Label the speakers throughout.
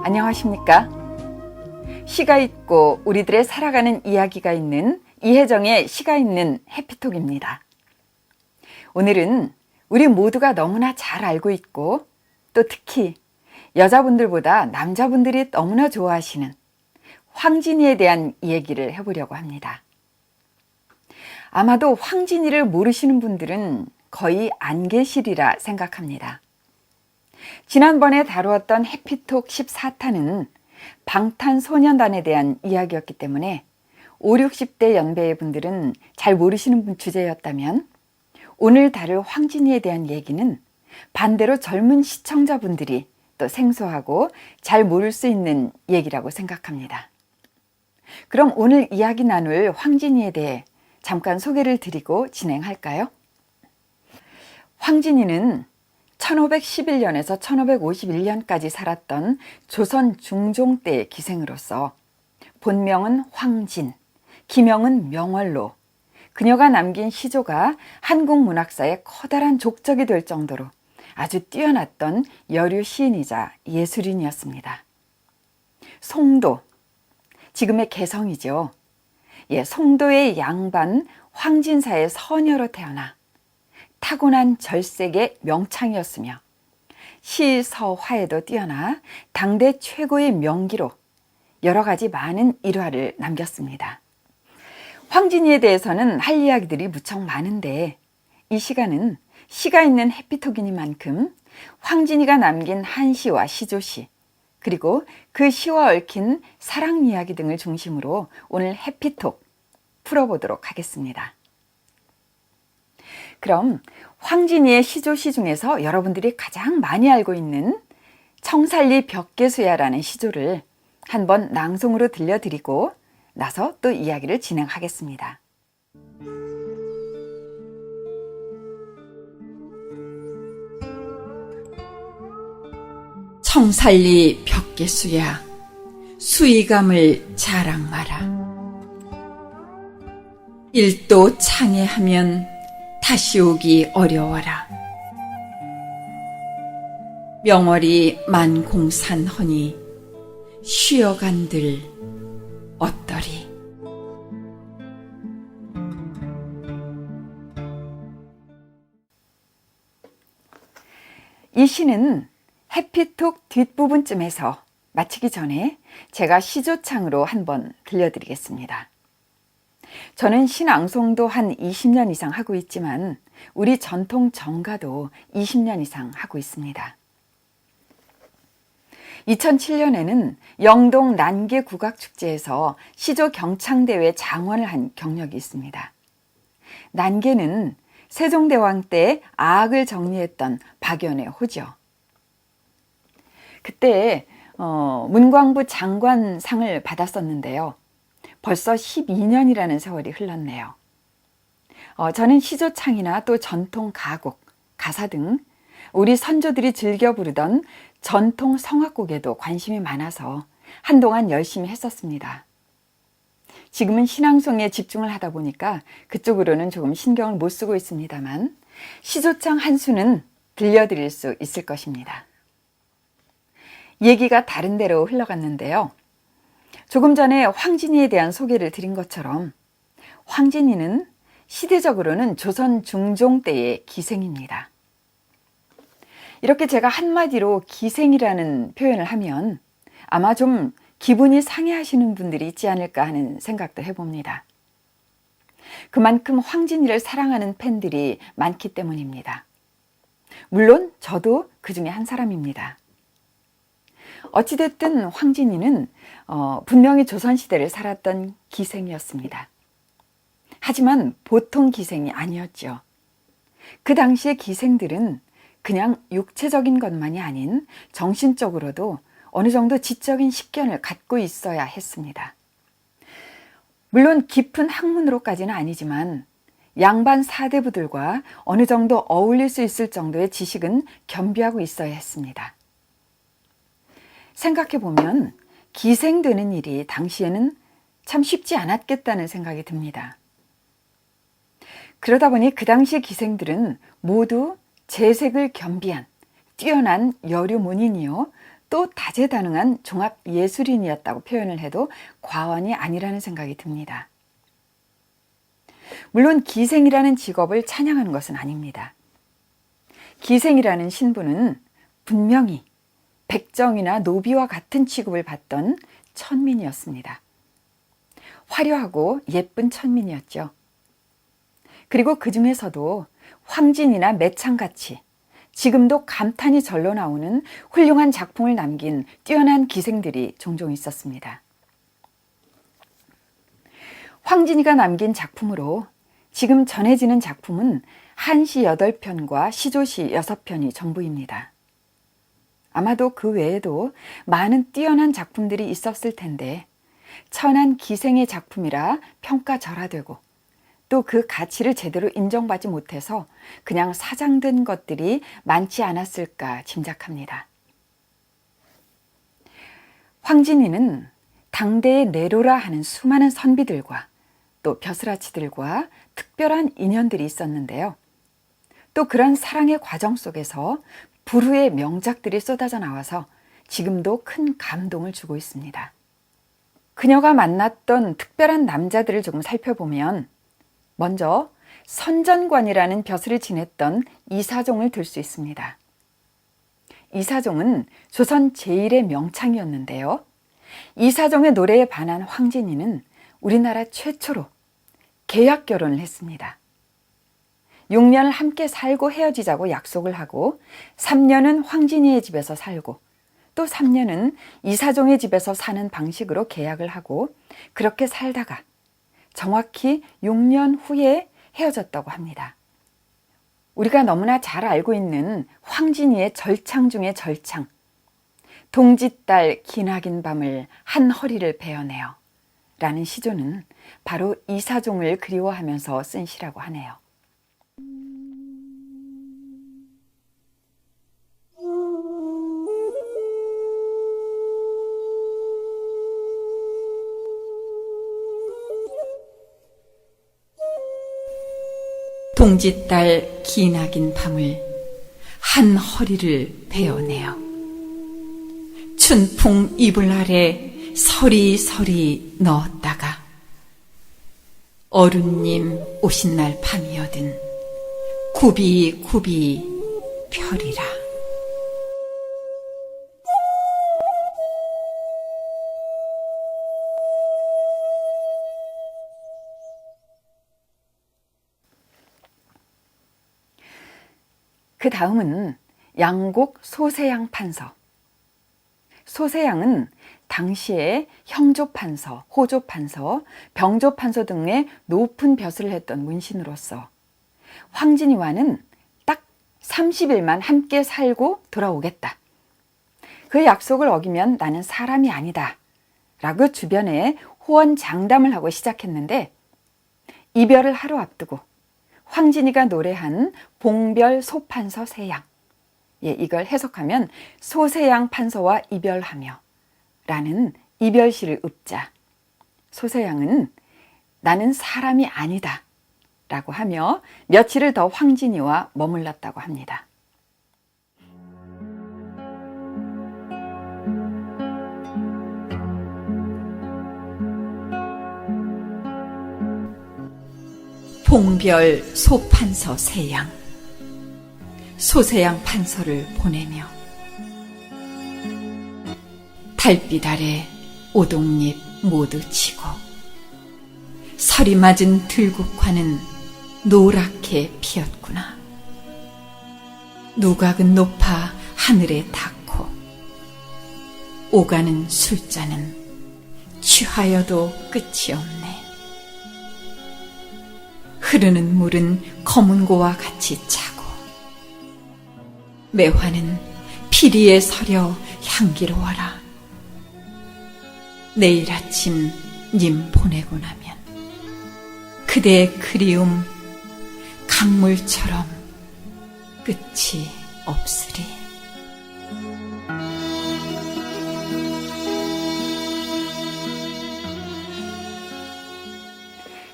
Speaker 1: 안녕하십니까? 시가 있고 우리들의 살아가는 이야기가 있는 이혜정의 시가 있는 해피톡입니다. 오늘은 우리 모두가 너무나 잘 알고 있고 또 특히 여자분들보다 남자분들이 너무나 좋아하시는 황진이에 대한 이야기를 해보려고 합니다. 아마도 황진이를 모르시는 분들은 거의 안 계시리라 생각합니다. 지난번에 다루었던 해피톡 14탄은 방탄소년단에 대한 이야기였기 때문에 5, 60대 연배의 분들은 잘 모르시는 주제였다면 오늘 다룰 황진이에 대한 얘기는 반대로 젊은 시청자분들이 또 생소하고 잘 모를 수 있는 얘기라고 생각합니다. 그럼 오늘 이야기 나눌 황진이에 대해 잠깐 소개를 드리고 진행할까요? 황진이는 1511년에서 1551년까지 살았던 조선 중종 때의 기생으로서 본명은 황진, 기명은 명월로, 그녀가 남긴 시조가 한국 문학사의 커다란 족적이 될 정도로 아주 뛰어났던 여류 시인이자 예술인이었습니다. 송도, 지금의 개성이죠. 송도의 양반 황진사의 서녀로 태어나 타고난 절색의 명창이었으며 시서화에도 뛰어나 당대 최고의 명기로 여러 가지 많은 일화를 남겼습니다. 황진이에 대해서는 할 이야기들이 무척 많은데 이 시간은 시가 있는 해피톡이니만큼 황진이가 남긴 한시와 시조시 그리고 그 시와 얽힌 사랑 이야기 등을 중심으로 오늘 해피톡 풀어보도록 하겠습니다. 그럼 황진이의 시조시 중에서 여러분들이 가장 많이 알고 있는 청살리 벽계수야라는 시조를 한번 낭송으로 들려드리고 나서 또 이야기를 진행하겠습니다.
Speaker 2: 청살리 벽계수야 수의감을 자랑 마라. 일도 창해하면 다시 오기 어려워라. 명월이 만공산허니 쉬어간들 어떠리.
Speaker 1: 이 시는 해피톡 뒷부분쯤에서 마치기 전에 제가 시조창으로 한번 들려드리겠습니다. 저는 시낭송도 한 20년 이상 하고 있지만 우리 전통 정가도 20년 이상 하고 있습니다. 2007년에는 영동 난계 국악축제에서 시조 경창대회 장원을 한 경력이 있습니다. 난계는 세종대왕 때 아악을 정리했던 박연의 호죠. 그때 문광부 장관상을 받았었는데요. 벌써 12년이라는 세월이 흘렀네요. 저는 시조창이나 또 전통 가곡, 가사 등 우리 선조들이 즐겨 부르던 전통 성악곡에도 관심이 많아서 한동안 열심히 했었습니다. 지금은 신앙송에 집중을 하다 보니까 그쪽으로는 조금 신경을 못 쓰고 있습니다만 시조창 한 수는 들려드릴 수 있을 것입니다. 얘기가 다른 데로 흘러갔는데요. 조금 전에 황진이에 대한 소개를 드린 것처럼 황진이는 시대적으로는 조선 중종 때의 기생입니다. 이렇게 제가 한마디로 기생이라는 표현을 하면 아마 좀 기분이 상해하시는 분들이 있지 않을까 하는 생각도 해봅니다. 그만큼 황진이를 사랑하는 팬들이 많기 때문입니다. 물론 저도 그 중에 한 사람입니다. 어찌됐든 황진이는 분명히 조선시대를 살았던 기생이었습니다. 하지만 보통 기생이 아니었죠. 그 당시의 기생들은 그냥 육체적인 것만이 아닌 정신적으로도 어느 정도 지적인 식견을 갖고 있어야 했습니다. 물론 깊은 학문으로까지는 아니지만 양반 사대부들과 어느 정도 어울릴 수 있을 정도의 지식은 겸비하고 있어야 했습니다. 생각해보면 기생되는 일이 당시에는 참 쉽지 않았겠다는 생각이 듭니다. 그러다 보니 그 당시의 기생들은 모두 재색을 겸비한 뛰어난 여류문인이요 또 다재다능한 종합 예술인이었다고 표현을 해도 과언이 아니라는 생각이 듭니다. 물론 기생이라는 직업을 찬양하는 것은 아닙니다. 기생이라는 신분은 분명히 백정이나 노비와 같은 취급을 받던 천민이었습니다. 화려하고 예쁜 천민이었죠. 그리고 그 중에서도 황진이나 매창같이 지금도 감탄이 절로 나오는 훌륭한 작품을 남긴 뛰어난 기생들이 종종 있었습니다. 황진이가 남긴 작품으로 지금 전해지는 작품은 한시 8편과 시조시 6편이 전부입니다. 아마도 그 외에도 많은 뛰어난 작품들이 있었을 텐데 천한 기생의 작품이라 평가절하되고 또 그 가치를 제대로 인정받지 못해서 그냥 사장된 것들이 많지 않았을까 짐작합니다. 황진이는 당대의 네로라 하는 수많은 선비들과 또 벼슬아치들과 특별한 인연들이 있었는데요. 또 그런 사랑의 과정 속에서 불후의 명작들이 쏟아져 나와서 지금도 큰 감동을 주고 있습니다. 그녀가 만났던 특별한 남자들을 조금 살펴보면 먼저 선전관이라는 벼슬을 지냈던 이사종을 들 수 있습니다. 이사종은 조선 제1의 명창이었는데요. 이사종의 노래에 반한 황진이는 우리나라 최초로 계약 결혼을 했습니다. 6년을 함께 살고 헤어지자고 약속을 하고 3년은 황진이의 집에서 살고 또 3년은 이사종의 집에서 사는 방식으로 계약을 하고 그렇게 살다가 정확히 6년 후에 헤어졌다고 합니다. 우리가 너무나 잘 알고 있는 황진이의 절창 중의 절창. 동짓달 기나긴 밤을 한 허리를 베어내어 라는 시조는 바로 이사종을 그리워하면서 쓴 시라고 하네요.
Speaker 2: 동짓달 기나긴 밤을 한 허리를 베어내어 춘풍 이불 아래 서리서리 넣었다가 어른님 오신 날 밤이어든 굽이굽이 펴리라.
Speaker 1: 그 다음은 양곡 소세양 판서. 소세양은 당시에 형조판서, 호조판서, 병조판서 등의 높은 벼슬을 했던 문신으로서 황진이와는 딱 30일만 함께 살고 돌아오겠다. 그 약속을 어기면 나는 사람이 아니다 라고 주변에 호언장담을 하고 시작했는데 이별을 하루 앞두고 황진이가 노래한 봉별 소판서 세양, 이걸 해석하면 소세양 판서와 이별하며 라는 이별시를 읊자 소세양은 나는 사람이 아니다 라고 하며 며칠을 더 황진이와 머물렀다고 합니다.
Speaker 2: 봉별 소판서 세양, 소세양 판서를 보내며 달빛 아래 오동잎 모두 치고 서리 맞은 들국화는 노랗게 피었구나. 누각은 높아 하늘에 닿고 오가는 술잔은 취하여도 끝이 없네. 흐르는 물은 검은고와 같이 차고 매화는 피리에 서려 향기로워라. 내일 아침 님 보내고 나면 그대의 그리움 강물처럼 끝이 없으리.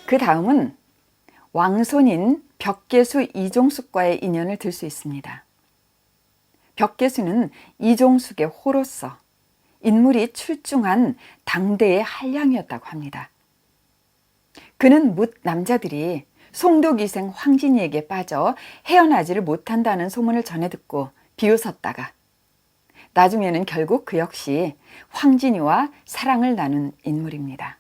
Speaker 1: 그 다음은 왕손인 벽계수 이종숙과의 인연을 들 수 있습니다. 벽계수는 이종숙의 호로서 인물이 출중한 당대의 한량이었다고 합니다. 그는 뭇 남자들이 송도기생 황진이에게 빠져 헤어나지를 못한다는 소문을 전해 듣고 비웃었다가 나중에는 결국 그 역시 황진이와 사랑을 나눈 인물입니다.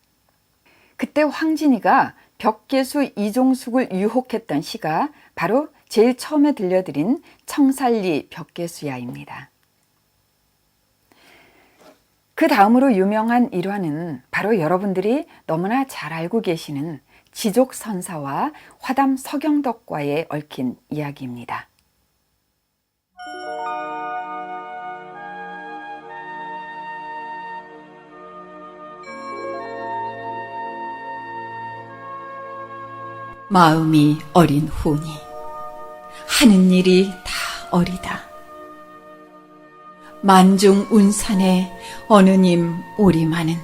Speaker 1: 그때 황진이가 벽계수 이종숙을 유혹했던 시가 바로 제일 처음에 들려드린 청살리 벽계수야입니다. 그 다음으로 유명한 일화는 바로 여러분들이 너무나 잘 알고 계시는 지족선사와 화담 서경덕과의 얽힌 이야기입니다.
Speaker 2: 마음이 어린 후니 하는 일이 다 어리다. 만중 운산에 어느 님 오리마는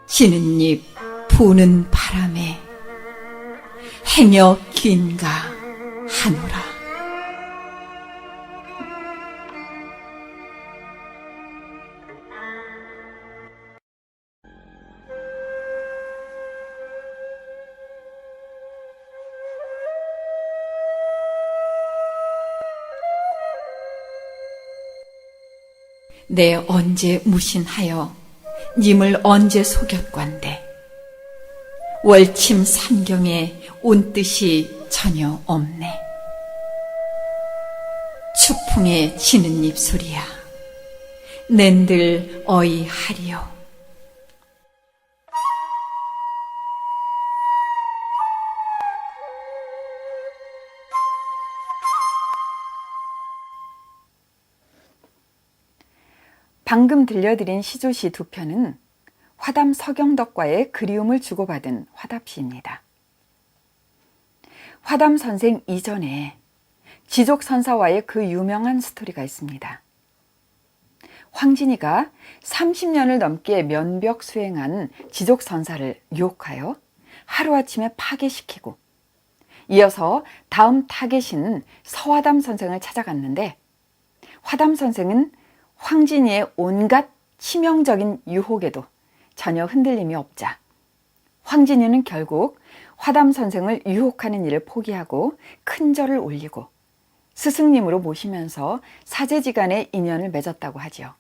Speaker 2: 지는 잎 부는 바람에 행여 긴가 하노라. 내 언제 무신하여 님을 언제 속였건데 월침 삼경에 온 뜻이 전혀 없네. 추풍에 지는 입소리야 낸들 어이하리요.
Speaker 1: 방금 들려드린 시조시 두 편은 화담 서경덕과의 그리움을 주고받은 화답시입니다. 화담 선생 이전에 지족선사와의 그 유명한 스토리가 있습니다. 황진이가 30년을 넘게 면벽 수행한 지족선사를 유혹하여 하루아침에 파괴시키고 이어서 다음 타겟인 서화담 선생을 찾아갔는데 화담 선생은 황진이의 온갖 치명적인 유혹에도 전혀 흔들림이 없자 황진이는 결국 화담 선생을 유혹하는 일을 포기하고 큰 절을 올리고 스승님으로 모시면서 사제지간의 인연을 맺었다고 하지요.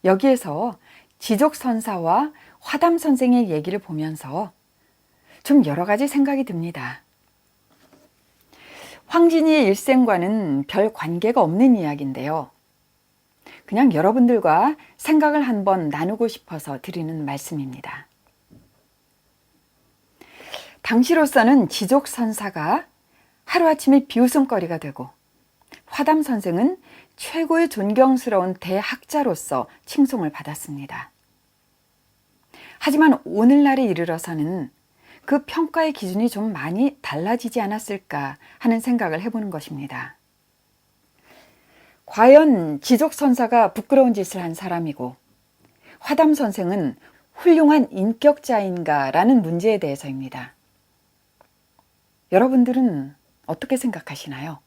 Speaker 1: 여기에서 지족선사와 화담 선생의 얘기를 보면서 좀 여러 가지 생각이 듭니다. 황진이의 일생과는 별 관계가 없는 이야기인데요. 그냥 여러분들과 생각을 한번 나누고 싶어서 드리는 말씀입니다. 당시로서는 지족선사가 하루아침에 비웃음거리가 되고 화담 선생은 최고의 존경스러운 대학자로서 칭송을 받았습니다. 하지만 오늘날에 이르러서는 그 평가의 기준이 좀 많이 달라지지 않았을까 하는 생각을 해보는 것입니다. 과연 지족선사가 부끄러운 짓을 한 사람이고 화담 선생은 훌륭한 인격자인가라는 문제에 대해서입니다. 여러분들은 어떻게 생각하시나요?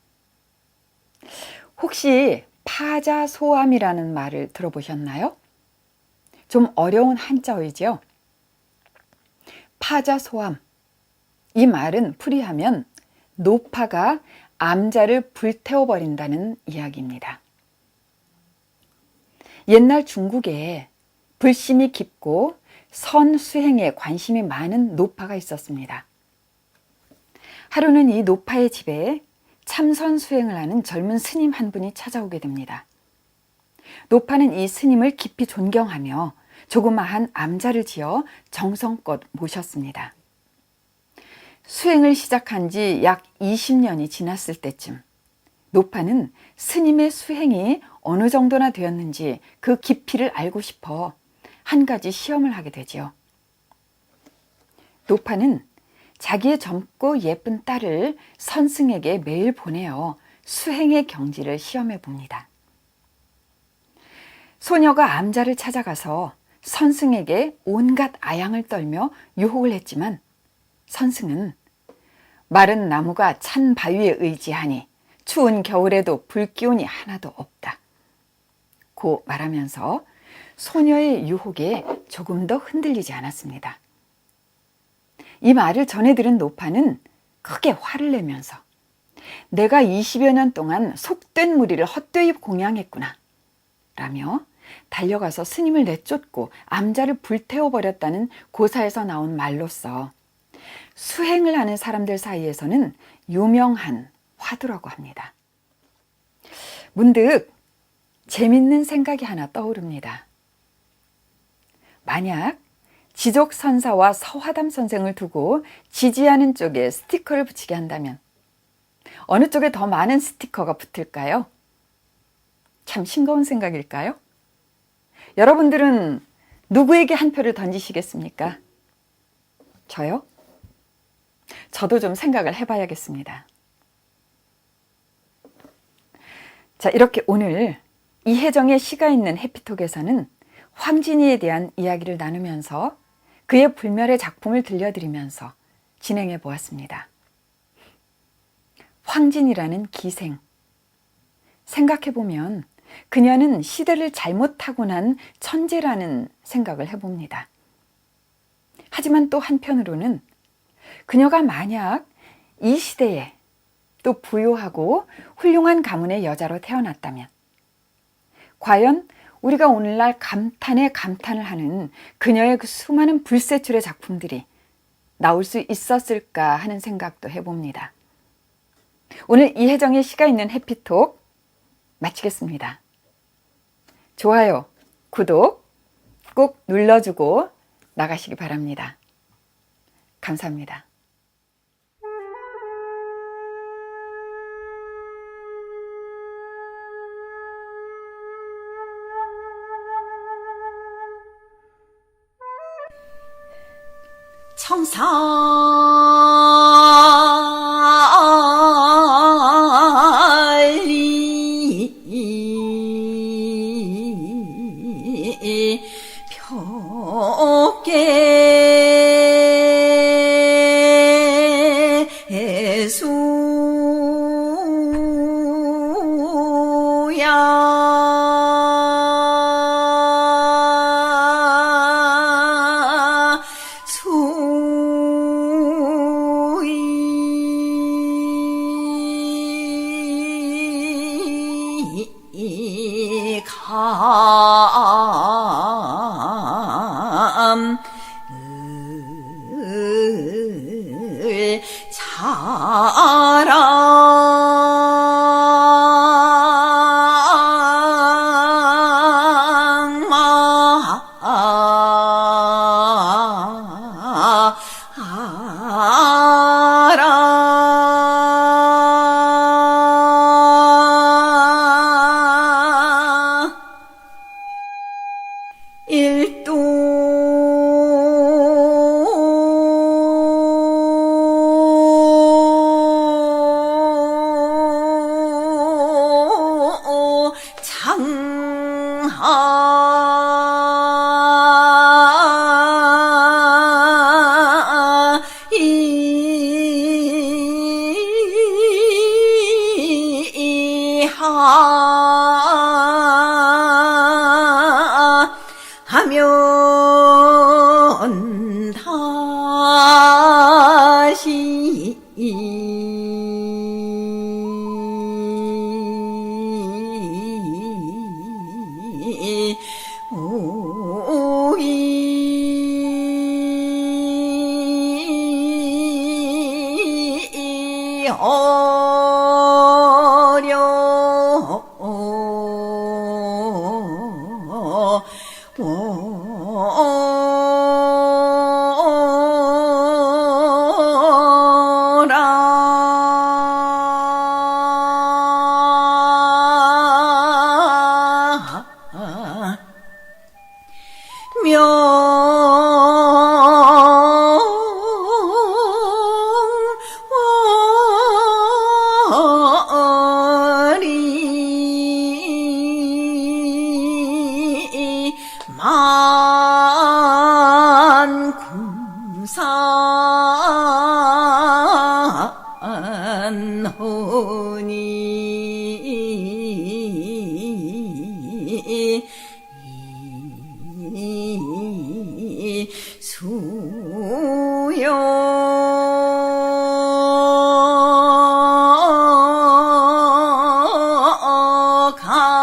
Speaker 1: 혹시 파자소암이라는 말을 들어보셨나요? 좀 어려운 한자어이죠? 파자소암. 이 말은 풀이하면 노파가 암자를 불태워버린다는 이야기입니다. 옛날 중국에 불심이 깊고 선수행에 관심이 많은 노파가 있었습니다. 하루는 이 노파의 집에 참선수행을 하는 젊은 스님 한 분이 찾아오게 됩니다. 노파는 이 스님을 깊이 존경하며 조그마한 암자를 지어 정성껏 모셨습니다. 수행을 시작한 지 약 20년이 지났을 때쯤 노파는 스님의 수행이 어느 정도나 되었는지 그 깊이를 알고 싶어 한 가지 시험을 하게 되지요. 노파는 자기의 젊고 예쁜 딸을 선승에게 매일 보내어 수행의 경지를 시험해 봅니다. 소녀가 암자를 찾아가서 선승에게 온갖 아양을 떨며 유혹을 했지만 선승은 마른 나무가 찬 바위에 의지하니 추운 겨울에도 불기운이 하나도 없다. 고 말하면서 소녀의 유혹에 조금 더 흔들리지 않았습니다. 이 말을 전해 들은 노파는 크게 화를 내면서 내가 20여 년 동안 속된 무리를 헛되이 공양했구나 라며 달려가서 스님을 내쫓고 암자를 불태워버렸다는 고사에서 나온 말로써 수행을 하는 사람들 사이에서는 유명한 화두라고 합니다. 문득 재밌는 생각이 하나 떠오릅니다. 만약 지족선사와 서화담 선생을 두고 지지하는 쪽에 스티커를 붙이게 한다면 어느 쪽에 더 많은 스티커가 붙을까요? 참 싱거운 생각일까요? 여러분들은 누구에게 한 표를 던지시겠습니까? 저요? 저도 좀 생각을 해봐야겠습니다. 자, 이렇게 오늘 이혜정의 시가 있는 해피톡에서는 황진이에 대한 이야기를 나누면서 그의 불멸의 작품을 들려드리면서 진행해 보았습니다. 황진이라는 기생. 생각해보면 그녀는 시대를 잘못 타고난 천재라는 생각을 해봅니다. 하지만 또 한편으로는 그녀가 만약 이 시대에 또 부유하고 훌륭한 가문의 여자로 태어났다면 과연 우리가 오늘날 감탄에 감탄을 하는 그녀의 그 수많은 불세출의 작품들이 나올 수 있었을까 하는 생각도 해봅니다. 오늘 이혜정의 시가 있는 해피톡 마치겠습니다. 좋아요, 구독 꼭 눌러주고 나가시기 바랍니다. 감사합니다.
Speaker 2: 청살리 벽계수야 수이 감 자랑마라 일도 장하 이하 하면 다시 오기 어려라 명월이 만kum산호니
Speaker 3: 가